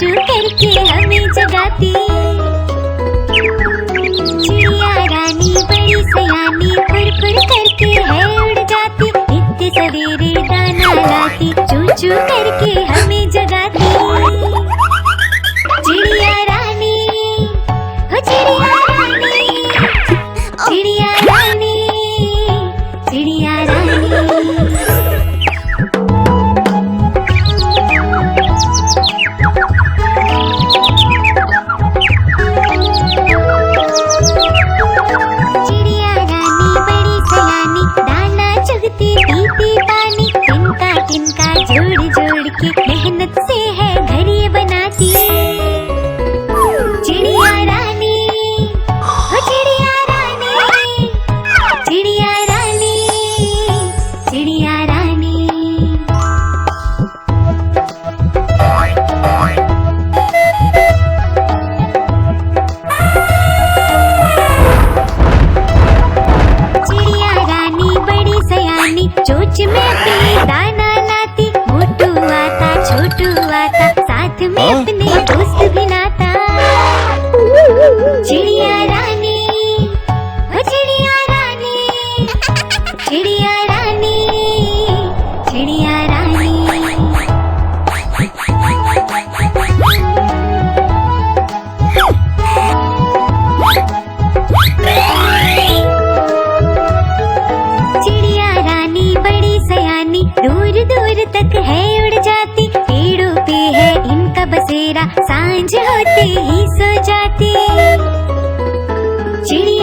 चू करके हमें जगाती। चिड़िया रानी बड़ी सयानी फुर फुर करके है उड़ जाती। नित्य सवेरे दाना लाती, चू चू करके हमें जगाती। चिड़िया रानी, हो चिड़िया रानी, चिड़िया रानी, चिड़िया रानी। चिड़िया रानी बड़ी सयानी दाना चुगती पीती पानी। तिनका तिनका जोड़ जोड़ के मेहनत से है घर ये बनाती। चिड़िया रानी, हो चिड़िया रानी, चिड़िया रानी, चिड़िया रानी। चिड़िया रानी बड़ी सयानी चोंच में अपनी दाना लाती। मोटू आता छोटू आता साथ में अपने दोस्त भी लाता। चिड़िया रानी, हो चिड़िया रानी, चिड़िया रानी, चिड़िया रानी। चिड़िया रानी बड़ी सयानी दूर दूर तक है उड़ जाती। पेड़ों पे है इनका बसेरा, सांझ होते ही सो जाती। चिड़िया